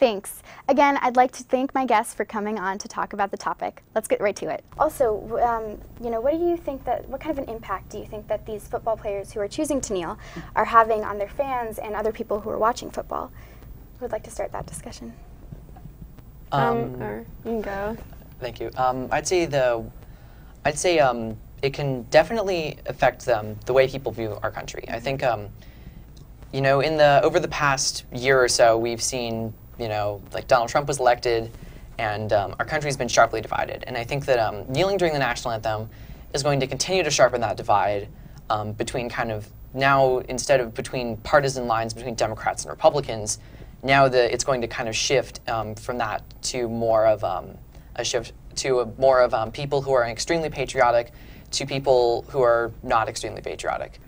Thanks. Again, I'd like to thank my guests for coming on to talk about the topic. Let's get right to it. Also, what do you think what kind of an impact do you think that these football players who are choosing to kneel are having on their fans and other people who are watching football? Who would like to start that discussion? Or you can go. Thank you. I'd say it can definitely affect the way people view our country. I think over the past year or so, we've seen like Donald Trump was elected, and our country's been sharply divided. And I think that kneeling during the national anthem is going to continue to sharpen that divide between instead of between partisan lines between Democrats and Republicans. Now it's going to kind of shift from that to more of people who are extremely patriotic to people who are not extremely patriotic.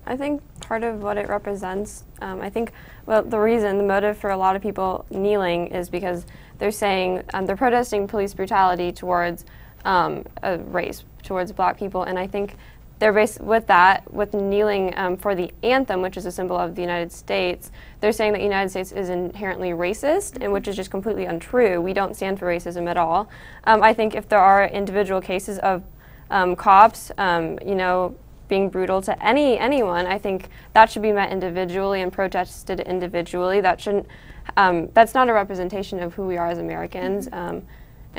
I think part of what it represents, the motive for a lot of people kneeling is because they're saying they're protesting police brutality towards a race, towards black people, and I think they're with kneeling for the anthem, which is a symbol of the United States. They're saying that the United States is inherently racist, and which is just completely untrue. We don't stand for racism at all. I think if there are individual cases of cops, being brutal to anyone, I think that should be met individually and protested individually. That shouldn't. That's not a representation of who we are as Americans and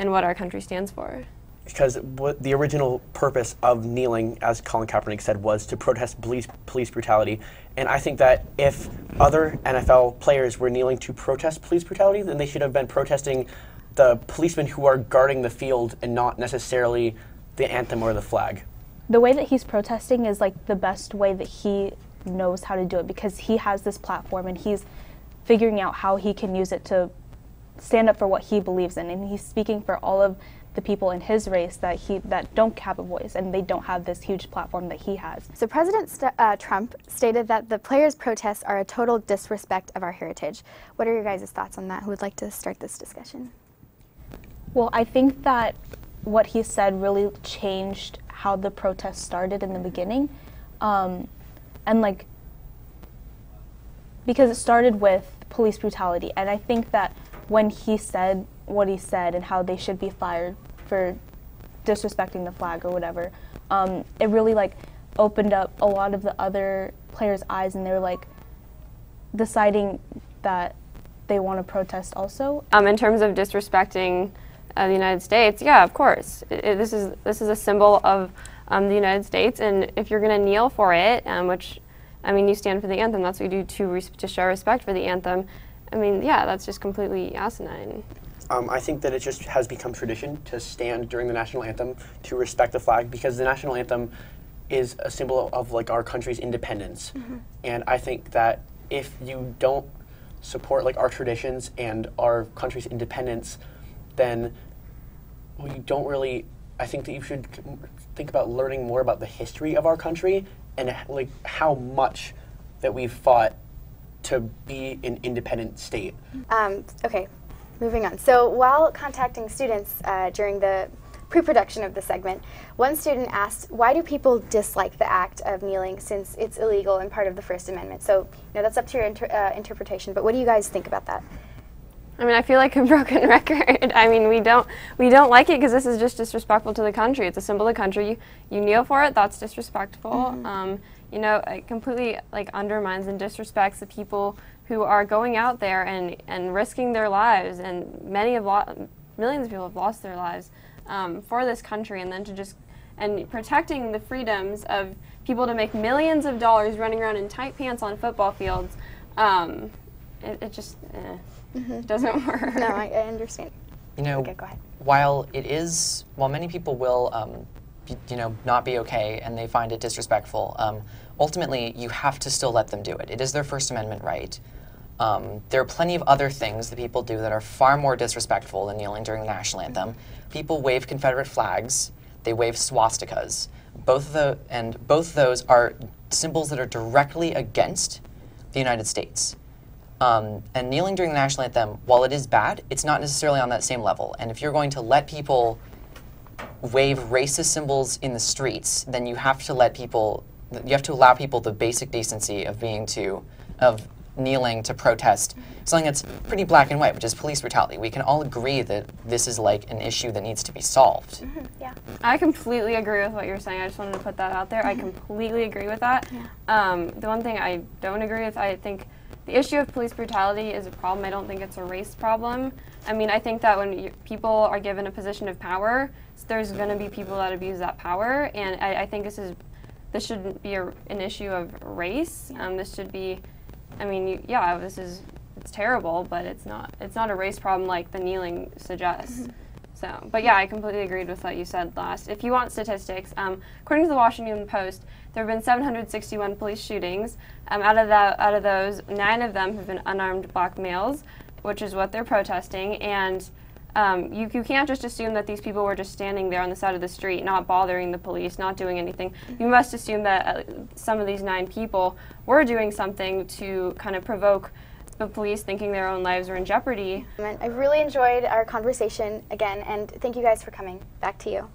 what our country stands for. Because the original purpose of kneeling, as Colin Kaepernick said, was to protest police brutality. And I think that if other NFL players were kneeling to protest police brutality, then they should have been protesting the policemen who are guarding the field and not necessarily the anthem or the flag. The way that he's protesting is like the best way that he knows how to do it, because he has this platform and he's figuring out how he can use it to stand up for what he believes in, and he's speaking for all of the people in his race that don't have a voice and they don't have this huge platform that he has. So President Trump stated that the players' protests are a total disrespect of our heritage. What are your guys' thoughts on that? Who would like to start this discussion? Well, I think that what he said really changed how the protest started in the beginning, because it started with police brutality, and I think that when he said what he said and how they should be fired for disrespecting the flag or whatever, it really opened up a lot of the other players' eyes, and they were deciding that they want to protest also. In terms of disrespecting the United States, yeah, of course. This is a symbol of the United States, and if you're going to kneel for it, which, you stand for the anthem, that's what you do to show respect for the anthem, yeah, that's just completely asinine. I think that it just has become tradition to stand during the national anthem to respect the flag, because the national anthem is a symbol of our country's independence. Mm-hmm. And I think that if you don't support our traditions and our country's independence, then you don't really, I think that you should think about learning more about the history of our country and how much that we've fought to be an independent state. Okay, moving on. So while contacting students during the pre-production of the segment, one student asked, why do people dislike the act of kneeling since it's illegal and part of the First Amendment? So that's up to your interpretation, but what do you guys think about that? I feel like a broken record. We don't like it because this is just disrespectful to the country. It's a symbol of the country. You kneel for it, that's disrespectful. Mm-hmm. It completely undermines and disrespects the people who are going out there and risking their lives, and millions of people have lost their lives for this country, and then and protecting the freedoms of people to make millions of dollars running around in tight pants on football fields. It just doesn't work. No, I understand. Okay, go ahead. While many people will not be okay and they find it disrespectful, ultimately you have to still let them do it. It is their First Amendment right. There are plenty of other things that people do that are far more disrespectful than kneeling during the national anthem. People wave Confederate flags, they wave swastikas. Both of those are symbols that are directly against the United States. And kneeling during the national anthem, while it is bad, it's not necessarily on that same level. And if you're going to let people wave racist symbols in the streets, then you have to allow people the basic decency of kneeling to protest something that's pretty black and white, which is police brutality. We can all agree that this is like an issue that needs to be solved. Yeah. I completely agree with what you're saying. I just wanted to put that out there. I completely agree with that. The one thing I don't agree with, I think the issue of police brutality is a problem. I don't think it's a race problem. I mean, I think that when people are given a position of power, there's going to be people that abuse that power, and I think this shouldn't be an issue of race. This should be, I mean, yeah, it's terrible, but it's not a race problem like the kneeling suggests. So, but yeah, I completely agreed with what you said last. If you want statistics, according to the Washington Post, there have been 761 police shootings. Out of those, 9 of them have been unarmed black males, which is what they're protesting. And you can't just assume that these people were just standing there on the side of the street, not bothering the police, not doing anything. You must assume that some of these 9 people were doing something to kind of provoke the police, thinking their own lives were in jeopardy. I really enjoyed our conversation again, and thank you guys for coming. Back to you.